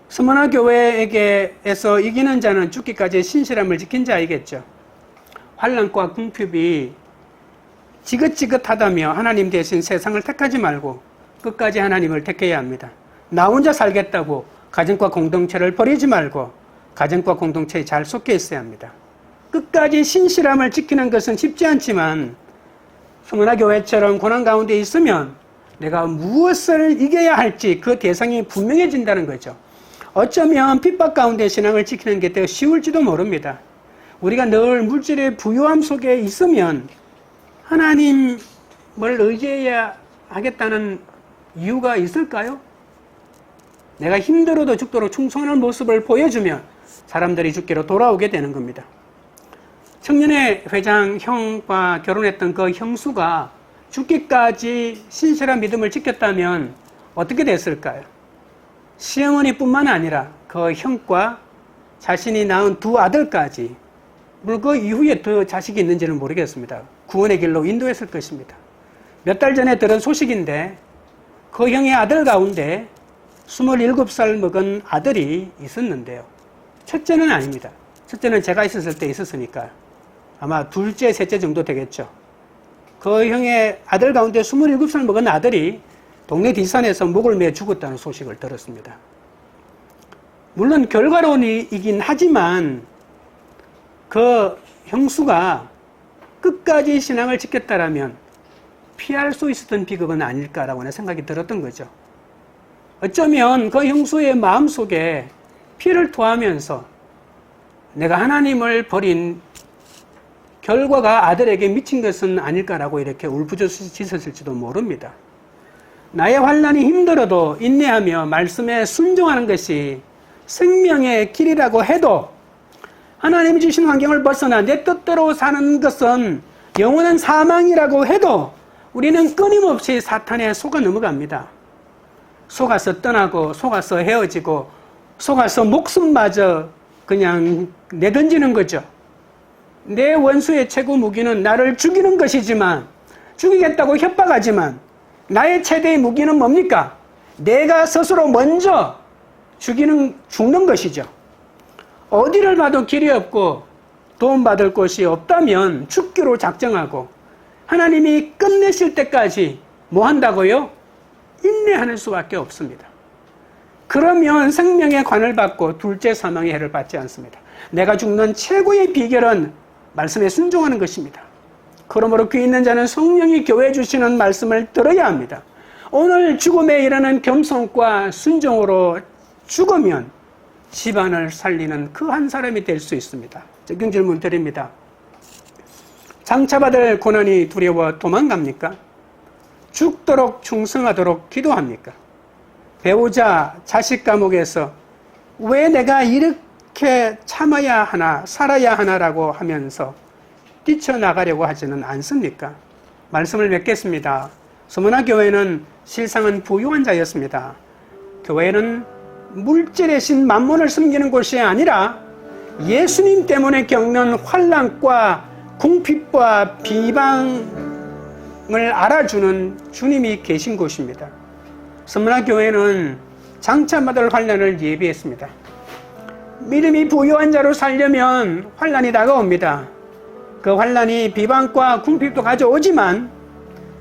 [SPEAKER 1] 스무나 교회에게서 이기는 자는 죽기까지 신실함을 지킨 자이겠죠. 환난과 궁핍이 지긋지긋하다며 하나님 대신 세상을 택하지 말고 끝까지 하나님을 택해야 합니다. 나 혼자 살겠다고 가정과 공동체를 버리지 말고 가정과 공동체에 잘 속해 있어야 합니다. 끝까지 신실함을 지키는 것은 쉽지 않지만 스무나 교회처럼 고난 가운데 있으면 내가 무엇을 이겨야 할지 그 대상이 분명해진다는 거죠. 어쩌면 핍박 가운데 신앙을 지키는 게 더 쉬울지도 모릅니다. 우리가 늘 물질의 부유함 속에 있으면 하나님을 의지해야 하겠다는 이유가 있을까요? 내가 힘들어도 죽도록 충성하는 모습을 보여주면 사람들이 죽기로 돌아오게 되는 겁니다. 청년회 회장 형과 결혼했던 그 형수가 죽기까지 신실한 믿음을 지켰다면 어떻게 됐을까요? 시어머니뿐만 아니라 그 형과 자신이 낳은 두 아들까지, 물론 그 이후에 더 자식이 있는지는 모르겠습니다. 구원의 길로 인도했을 것입니다. 몇 달 전에 들은 소식인데 그 형의 아들 가운데 27살 먹은 아들이 있었는데요. 첫째는 아닙니다. 첫째는 제가 있었을 때 있었으니까 아마 둘째, 셋째 정도 되겠죠. 그 형의 아들 가운데 27살 먹은 아들이 동네 뒷산에서 목을 매 죽었다는 소식을 들었습니다. 물론 결과론이긴 하지만 그 형수가 끝까지 신앙을 지켰다라면 피할 수 있었던 비극은 아닐까라고 생각이 들었던 거죠. 어쩌면 그 형수의 마음속에 피를 토하면서 내가 하나님을 버린 결과가 아들에게 미친 것은 아닐까라고 이렇게 울부짖었을지도 모릅니다. 나의 환난이 힘들어도 인내하며 말씀에 순종하는 것이 생명의 길이라고 해도 하나님이 주신 환경을 벗어나 내 뜻대로 사는 것은 영원한 사망이라고 해도 우리는 끊임없이 사탄에 속아 넘어갑니다. 속아서 떠나고 속아서 헤어지고 속아서 목숨마저 그냥 내던지는 거죠. 내 원수의 최고 무기는 나를 죽이는 것이지만, 죽이겠다고 협박하지만 나의 최대의 무기는 뭡니까? 내가 스스로 먼저 죽는 것이죠. 어디를 봐도 길이 없고 도움받을 곳이 없다면 죽기로 작정하고 하나님이 끝내실 때까지 뭐 한다고요? 인내하는 수밖에 없습니다. 그러면 생명의 관을 받고 둘째 사망의 해를 받지 않습니다. 내가 죽는 최고의 비결은 말씀에 순종하는 것입니다. 그러므로 귀 있는 자는 성령이 교회 주시는 말씀을 들어야 합니다. 오늘 죽음에 이르는 겸손과 순종으로 죽으면 집안을 살리는 그 한 사람이 될 수 있습니다. 적용 질문 드립니다. 장차받을 고난이 두려워 도망갑니까? 죽도록 충성하도록 기도합니까? 배우자, 자식 감옥에서 왜 내가 이렇게 참아야 하나, 살아야 하나라고 하면서 뛰쳐나가려고 하지는 않습니까? 말씀을 맺겠습니다. 서문화 교회는 실상은 부유한 자였습니다. 교회는 물질의 신 만몬을 섬기는 곳이 아니라 예수님 때문에 겪는 환난과 궁핍과 비방을 알아주는 주님이 계신 곳입니다. 서문화 교회는 장차받을 환난을 예비했습니다. 믿음이 부유한 자로 살려면 환난이 다가옵니다. 그 환난이 비방과 궁핍도 가져오지만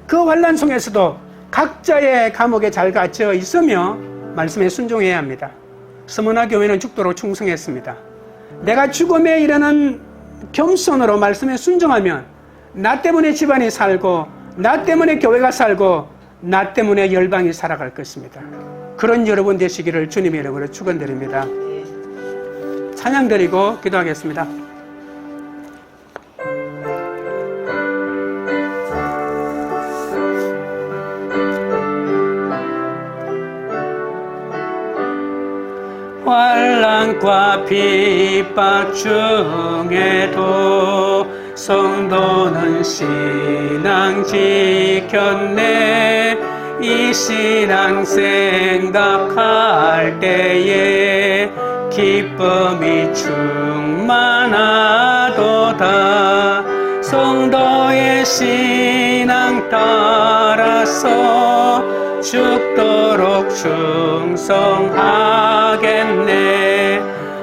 [SPEAKER 1] 그 환난 속에서도 각자의 감옥에 잘 갇혀 있으며 말씀에 순종해야 합니다. 서문화 교회는 죽도록 충성했습니다. 내가 죽음에 이르는 겸손으로 말씀에 순종하면 나 때문에 집안이 살고 나 때문에 교회가 살고 나 때문에 열방이 살아갈 것입니다. 그런 여러분 되시기를 주님의 이름으로 축원드립니다. 찬양 드리고 기도하겠습니다. 환난과 핍박 중에도 성도는 신앙 지켰네. 이 신앙 생각할 때에 기쁨이 충만하도다. 성도의 신앙 따라서 죽도록 충성하겠네.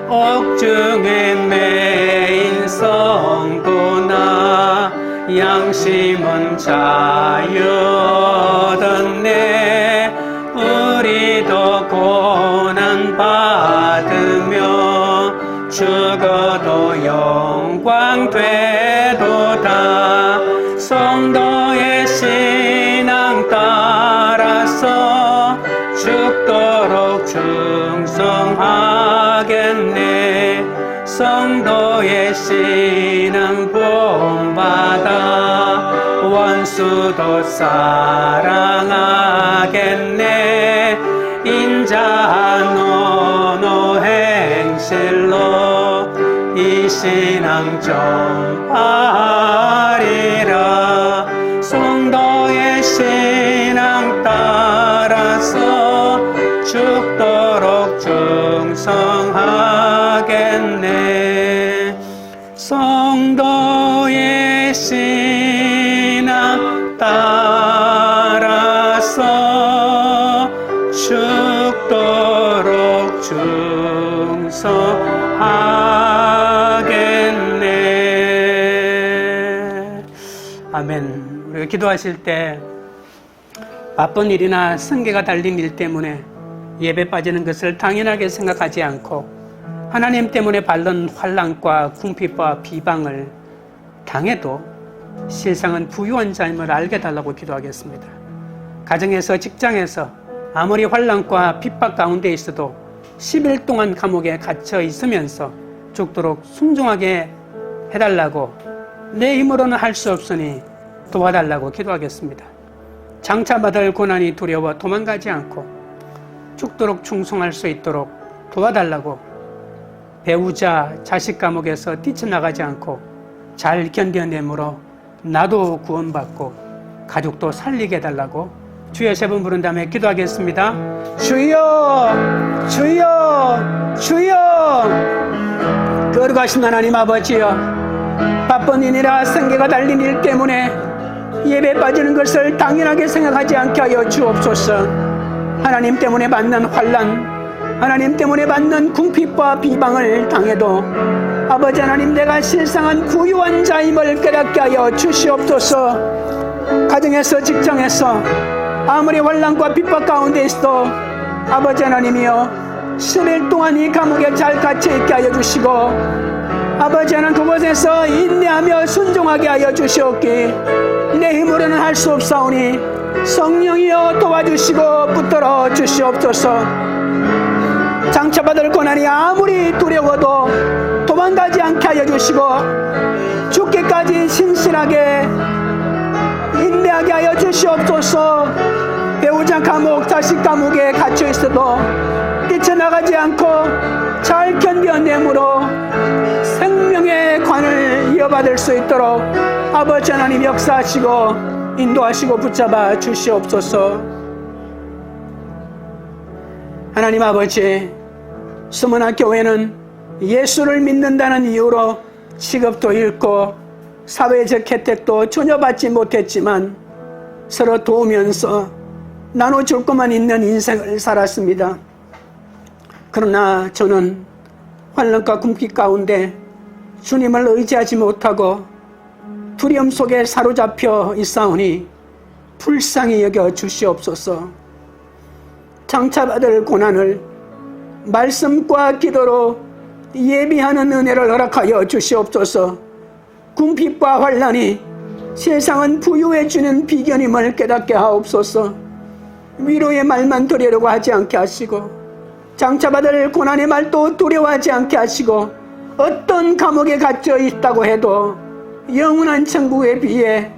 [SPEAKER 1] 옥중에 매인 성도나 양심은 자유 얻었네. 우리도 고난 받으며 죽어도 영광 되도다. 성도의 신앙 따라서 죽도록 충성하겠네. 성도의 신앙 본받아 원수도 사랑하겠네. 인자한 노노 행실로 이 신앙 전파하리라. 성도의 신앙 따라서 죽도록 충성하겠네. 성도의 신앙 따라서 죽도록 충성하겠네. 아멘. 우리가 기도하실 때 바쁜 일이나 성계가 달린 일 때문에 예배 빠지는 것을 당연하게 생각하지 않고 하나님 때문에 받는 환난과 궁핍과 비방을 당해도 실상은 부유한 자임을 알게 달라고 기도하겠습니다. 가정에서 직장에서 아무리 환난과 핍박 가운데 있어도 10일 동안 감옥에 갇혀 있으면서 죽도록 순종하게 해달라고 내 힘으로는 할 수 없으니 도와달라고 기도하겠습니다. 장차받을 고난이 두려워 도망가지 않고 죽도록 충성할 수 있도록 도와달라고 배우자, 자식 감옥에서 뛰쳐나가지 않고 잘 견뎌내므로 나도 구원받고 가족도 살리게 해달라고 주여 세 번 부른 다음에 기도하겠습니다. 주여, 주여, 주여. 거룩하신 하나님 아버지여, 바쁜 일이라 생계가 달린 일 때문에 예배 빠지는 것을 당연하게 생각하지 않게 하여 주옵소서. 하나님 때문에 받는 환난, 하나님 때문에 받는 궁핍과 비방을 당해도 아버지 하나님, 내가 실상은 부유한 자임을 깨닫게 하여 주시옵소서. 가정에서 직장에서 아무리 환난과 핍박 가운데 있어도 아버지 하나님이여 10일 동안 이 감옥에 잘 갇혀있게 하여 주시고 아버지 하나님 그곳에서 인내하며 순종하게 하여 주시옵기 내 힘으로는 할 수 없사오니 성령이여 도와주시고 붙들어 주시옵소서. 장차받을 고난이 아무리 두려워도 도망가지 않게 하여 주시고 죽기까지 신실하게 인내하게 하여 주시옵소서. 배우자 감옥, 자식 감옥에 갇혀 있어도 뛰쳐나가지 않고 잘 견뎌내므로 생명의 관을 이어받을 수 있도록 아버지 하나님 역사하시고 인도하시고 붙잡아 주시옵소서. 하나님 아버지, 수문학 교회는 예수를 믿는다는 이유로 직업도 잃고 사회적 혜택도 전혀 받지 못했지만 서로 도우면서 나눠줄 것만 있는 인생을 살았습니다. 그러나 저는 환난과 궁핍 가운데 주님을 의지하지 못하고 두려움 속에 사로잡혀 있사오니 불쌍히 여겨 주시옵소서. 장차받을 고난을 말씀과 기도로 예비하는 은혜를 허락하여 주시옵소서. 궁핍과 환난이 세상은 부유해 주는 비결임을 깨닫게 하옵소서. 위로의 말만 드리려고 하지 않게 하시고 장차받을 고난의 말도 두려워하지 않게 하시고 어떤 감옥에 갇혀 있다고 해도 영원한 천국에 비해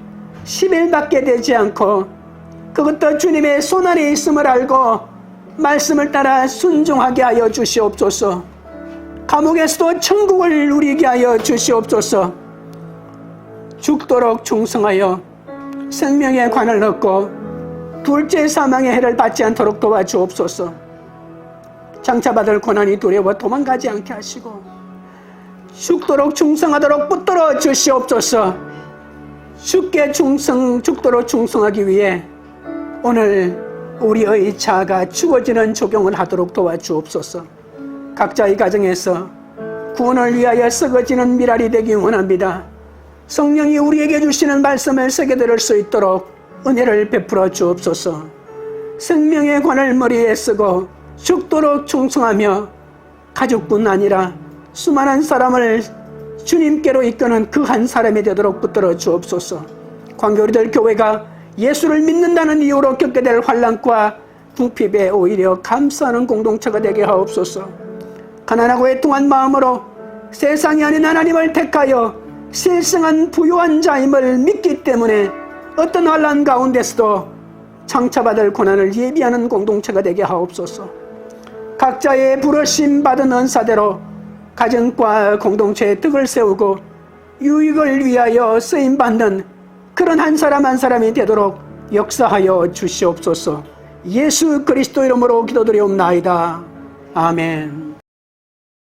[SPEAKER 1] 10일밖에 되지 않고 그것도 주님의 손안에 있음을 알고 말씀을 따라 순종하게 하여 주시옵소서. 감옥에서도 천국을 누리게 하여 주시옵소서. 죽도록 충성하여 생명의 관을 얻고 둘째 사망의 해를 받지 않도록 도와주옵소서. 장차받을 고난이 두려워 도망가지 않게 하시고 죽도록 충성하도록 붙들어 주시옵소서. 죽도록 충성하기 위해 오늘 우리의 자아가 죽어지는 적용을 하도록 도와주옵소서. 각자의 가정에서 구원을 위하여 썩어지는 미랄이 되기 원합니다. 성령이 우리에게 주시는 말씀을 새겨들을 수 있도록 은혜를 베풀어 주옵소서. 생명의 관을 머리에 쓰고 죽도록 충성하며 가족뿐 아니라 수많은 사람을 주님께로 이끄는 그 한 사람이 되도록 붙들어 주옵소서. 광교리들 교회가 예수를 믿는다는 이유로 겪게 될 환난과 궁핍에 오히려 감사하는 공동체가 되게 하옵소서. 가난하고 애통한 마음으로 세상이 아닌 하나님을 택하여 실생한 부유한 자임을 믿기 때문에 어떤 환난 가운데서도 장차받을 고난을 예비하는 공동체가 되게 하옵소서. 각자의 부르심 받은 은사대로 가정과 공동체의 덕을 세우고 유익을 위하여 쓰임받는 그런 한 사람 한 사람이 되도록 역사하여 주시옵소서. 예수 그리스도 이름으로 기도드리옵나이다. 아멘.